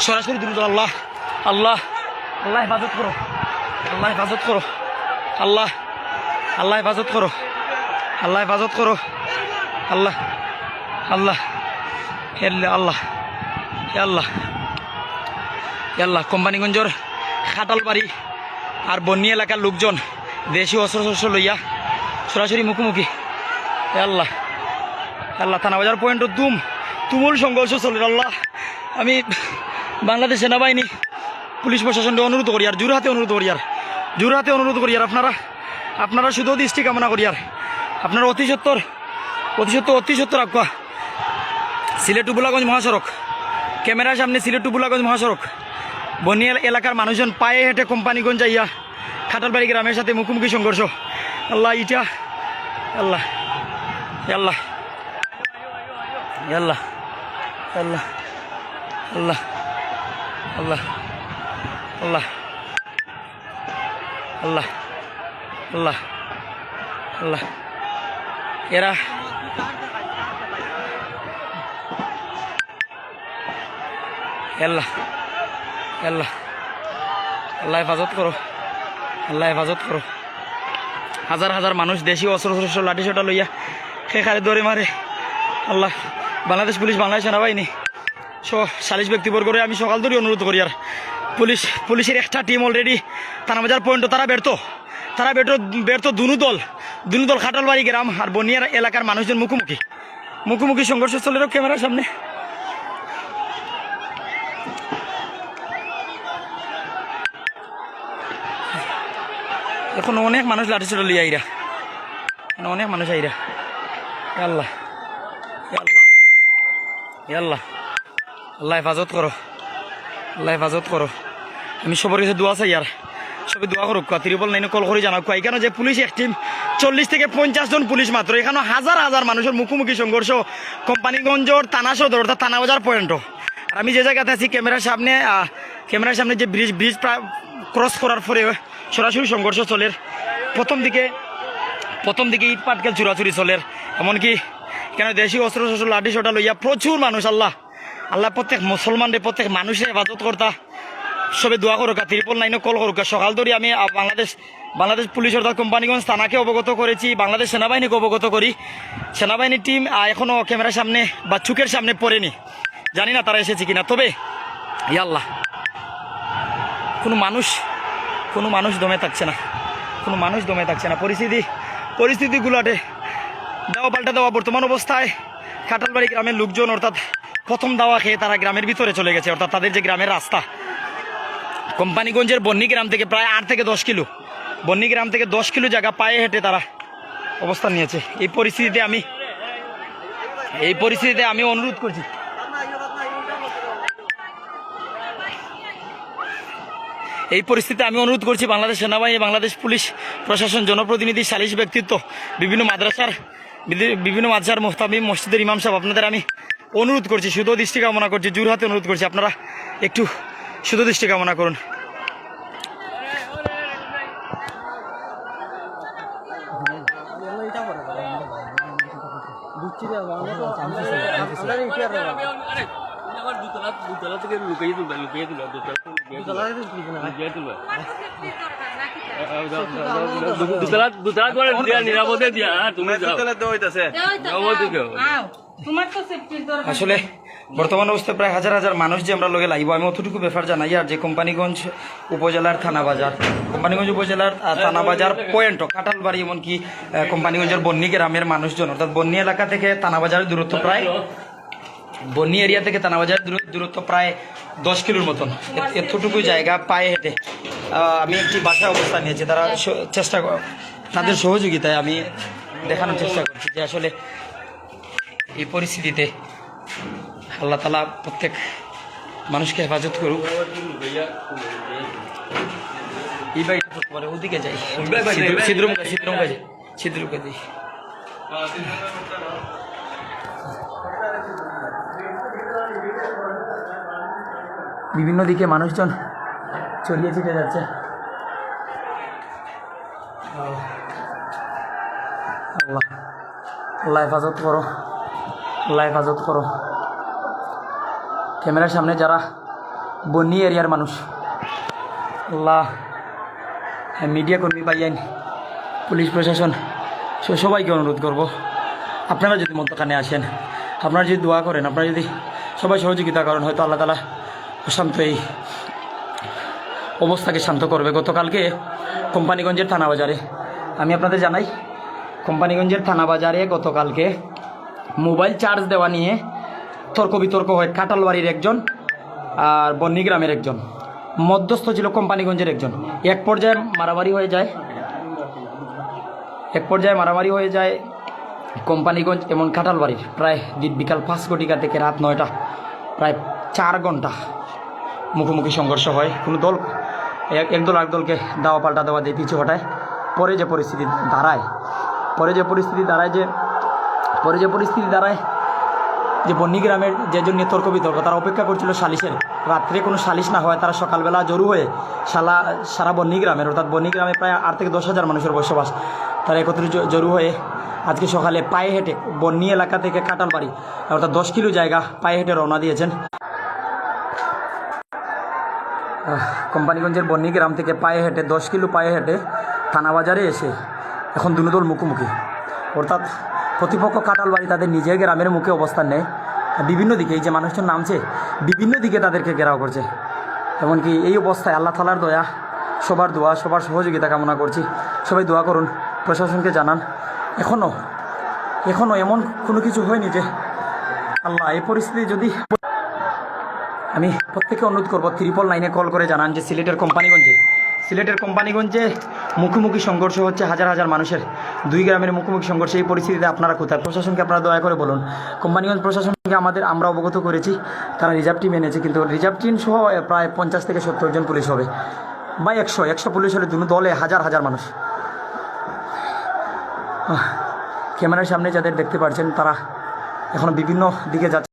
সরাসরি দ্রুত আল্লাহ আল্লাহ আল্লাহ হেফাজত করো, আল্লাহ হেফাজত করো, আল্লাহ আল্লাহ হেফাজত করো, আল্লাহ হেফাজত করো, আল্লাহ আল্লাহ আল্লাহ আল্লাহ আল্লাহ। কোম্পানিগঞ্জের খাটালবাড়ি আর বন্যী এলাকার লোকজন দেশীয় অস্ত্র শস্ত্র লইয়া সরাসরি মুখোমুখি। আল্লাহ আল্লাহ থানাবাজার পয়েন্টত তুমুল সংঘর্ষ চলে। আল্লাহ আমি বাংলাদেশ সেনাবাহিনী পুলিশ প্রশাসনকে অনুরোধ করি আর জোরহাতে অনুরোধ করি আর জোরহাতে অনুরোধ করি আর আপনারা শুধু দৃষ্টি কামনা করি আর আপনারা অতি সত্তর আকুয়া সিলেট টুবুলাগঞ্জ মহাসড়ক, ক্যামেরার সামনে সিলেট টুবুলাগঞ্জ মহাসড়ক, বন্যী এলাকার মানুষজন পায়ে হেঁটে কোম্পানিগঞ্জ যাইয়া খাটালবাড়ি গ্রামের সাথে মুখোমুখি সংঘর্ষ। আল্লাহ ইটা আল্লাহ আল্লাহ আল্লাহ আল্লাহ আল্লাহ আল্লাহ আল্লাহ আল্লাহ আল্লাহ আল্লাহ। এরা আল্লাহ আল্লাহ আল্লাহ হেফাজত করো, আল্লাহ হেফাজত করো। হাজার হাজার মানুষ দেশীয় অস্ত্র শস্ত্র লাঠি সোটা লইয়া খেখারে দৌড়ে মারে। আল্লাহ বাংলাদেশ পুলিশ, বাংলাদেশ সেনাবাহিনী সালিশ ব্যক্তিবর্গরে আমি সকাল ধরে অনুরোধ করি আর পুলিশের একটা টিম অলরেডি থানাবাজার পয়েন্ট তারা ব্যর্থ দুনু দল খাটালবাড়ি গ্রাম আর বন্যী এলাকার মানুষজন মুখোমুখি সংঘর্ষ চলে ক্যামেরার সামনে। এখন অনেক মানুষ লাঠি ছোটা লিয়ে আইরা, অনেক মানুষ আইরা। আল্লাহ আল্লাহ আল্লাহ আল্লাহ হেফাজত করো, আল্লাহ হেফাজত করো। আমি সবার কাছে দোয়া চাই আর সবাই দোয়া করুক, ত্রিপল নাইনে কল করে জানাক। এখানে যে পুলিশ এক টিম 40 থেকে 50 জন পুলিশ মাত্র, এখানে হাজার হাজার মানুষের মুখোমুখি সংঘর্ষ কোম্পানিগঞ্জর থানা সদর অর্থাৎ থানাবাজার পয়েন্টও। আর আমি যে জায়গাতে আছি ক্যামেরার সামনে যে ব্রিজ ক্রস করার পরে সরাসরি সংঘর্ষ চলের। প্রথম দিকে ইট পাটকেল চুরাচুরি চলের, এমনকি কেন দেশীয় অস্ত্র শস্ত্র লাঠি সোটা লইয়া প্রচুর মানুষ। আল্লাহ প্রত্যেক মুসলমানদের প্রত্যেক মানুষের হেফাজত করতা। সবে দোয়া করুক, ত্রিপল নাইনে কল করুক। সকাল ধরে আমি বাংলাদেশ পুলিশ অর্থাৎ কোম্পানিগঞ্জ থানাকে অবগত করেছি, বাংলাদেশ সেনাবাহিনীকে অবগত করি। সেনাবাহিনীর টিম এখনও ক্যামেরার সামনে বা চোখের সামনে পড়েনি, জানি না তারা এসেছে কিনা। তবে আল্লাহ কোনো মানুষ দমে থাকছে না, পরিস্থিতিগুলোতে দাওয়া পাল্টা দেওয়া। বর্তমান অবস্থায় খাটালবাড়ি গ্রামের লোকজন অর্থাৎ প্রথম দাওয়া খেয়ে তারা গ্রামের ভিতরে চলে গেছে, অর্থাৎ তাদের যে গ্রামের রাস্তা কোম্পানিগঞ্জের বন্যী গ্রাম থেকে প্রায় 8 থেকে 10 কিলো, বন্যী গ্রাম থেকে 10 কিলো জায়গা পায়ে হেঁটে তারা অবস্থান নিয়েছে। এই পরিস্থিতিতে আমি অনুরোধ করছি, বাংলাদেশ সেনাবাহিনী, বাংলাদেশ পুলিশ প্রশাসন, জনপ্রতিনিধি, সালিশ ব্যক্তিত্ব, বিভিন্ন মাদ্রাসার মুহতামিম, মসজিদের ইমাম সাহেব, আপনাদের আমি অনুরোধ করছি, শুধু দৃষ্টি কামনা করছি, জোরহাতে অনুরোধ করছি, আপনারা একটু শুধু দৃষ্টি কামনা করুন। আসলে বর্তমান অবস্থায় প্রায় হাজার হাজার মানুষ যে আমরা লগে লাইব, আমি অতটুকু ব্যাপার জানাই। আর যে কোম্পানিগঞ্জ উপজেলার থানাবাজার পয়েন্ট কাঁঠালবাড়ি, এমনকি কোম্পানিগঞ্জের বন্যী গ্রামের মানুষজন অর্থাৎ বন্যী এলাকা থেকে থানাবাজারের দূরত্ব প্রায়, বন্যী এরিয়া থেকে থানাবাজার দূরত্ব প্রায় 10 কিলোর মতন। এতটুকু জায়গা পায়ে হেঁটে আমি একটি বাসায় অবস্থান নিয়েছি। তারা তাদের সহযোগিতায় আমি দেখানোর চেষ্টা করছি যে আসলে এই পরিস্থিতিতে আল্লাহ তাআলা প্রত্যেক মানুষকে হেফাজত করুক। এই বাড়িটা পরে ওদিকে যাই, ছিদ্রুমকে যাই। বিভিন্ন দিকে মানুষজন ছড়িয়ে ছিটে যাচ্ছে। আল্লাহ হেফাজত করো, আল্লাহ হেফাজত করো। ক্যামেরার সামনে যারা বন্যী এরিয়ার মানুষ। আল্লাহ, মিডিয়া কর্মী ভাইয়ান, পুলিশ প্রশাসন সবাইকে অনুরোধ করব, আপনারা যদি মধ্যখানে আসেন, আপনারা যদি দোয়া করেন, আপনারা যদি সবাই সহযোগিতা করেন, হয়তো আল্লাহ তাআলা শান্ত এই অবস্থাকে শান্ত করবে। গতকালকে কোম্পানিগঞ্জের থানা বাজারে, আমি আপনাদের জানাই, কোম্পানিগঞ্জের থানা বাজারে গতকালকে মোবাইল চার্জ দেওয়া নিয়ে তর্ক বিতর্ক হয়। কাটালবাড়ির একজন আর বন্যিগ্রামের একজন, মধ্যস্থ ছিল কোম্পানিগঞ্জের একজন। এক পর্যায়ে মারামারি হয়ে যায় কোম্পানিগঞ্জ এবং কাটালবাড়ির। প্রায় বিকাল 5 ঘটিকা থেকে রাত 9টা, প্রায় 4 ঘন্টা মুখোমুখি সংঘর্ষ হয়। কোনো দল একদল আরেক দলকে দাওয়া পাল্টা দেওয়া দিয়ে পিছু হটায়। পরে যে পরিস্থিতি দাঁড়ায় যে বন্যিগ্রামের যে জন্য তর্ক বিতর্ক, তারা অপেক্ষা করছিল সালিশের। রাত্রে কোনো সালিশ না হয়, তারা সকালবেলা জড়ো হয়ে সারা বন্যিগ্রামের, অর্থাৎ বন্যিগ্রামে প্রায় 8 থেকে 10,000 মানুষের বসবাস, তারা একত্রিত জড়ো হয়ে আজকে সকালে পায়ে হেঁটে বন্যী এলাকা থেকে কাটালবাড়ি, অর্থাৎ 10 কিলো জায়গা পায়ে হেঁটে রওনা দিয়েছেন। কোম্পানিগঞ্জের বন্যিগ্রাম থেকে 10 কিলো পায়ে হেঁটে থানা বাজারে এসে এখন দুনো দল মুখোমুখি। অর্থাৎ প্রতিপক্ষ কাটালবাড়ি তাদের নিজের গ্রামের মুখে অবস্থান নেয়, বিভিন্ন দিকে এই যে মানুষজন নামছে, বিভিন্ন দিকে তাদেরকে ঘেরাও করছে। এমনকি এই অবস্থায় আল্লাহ তাআলার দয়া, সবার দোয়া, সবার সহযোগিতা কামনা করছি। সবাই দোয়া করুন, প্রশাসনকে জানান। এখনও এমন কোনো কিছু হয়নি যে আল্লাহ, এই পরিস্থিতি যদি, আমি প্রত্যেকে অনুরোধ করবো 999 কল করে জানান যে সিলেটের কোম্পানিগঞ্জে মুখোমুখি সংঘর্ষ হচ্ছে হাজার হাজার মানুষের, 2 গ্রামের মুখোমুখি সংঘর্ষ। এই পরিস্থিতিতে আপনারা কোথায়? প্রশাসনকে আপনারা দয়া করে বলুন। কোম্পানিগঞ্জ প্রশাসনকে আমরা অবগত করেছি, তারা রিজার্ভ টিম এনেছে, কিন্তু রিজার্ভ টিম সহ প্রায় 50 থেকে 70 জন পুলিশ হবে, বা 100 পুলিশ হলে দুটো দলে হাজার হাজার মানুষ। ক্যামেরার সামনে যাদের দেখতে পাচ্ছেন, তারা এখনও বিভিন্ন দিকে যাচ্ছে।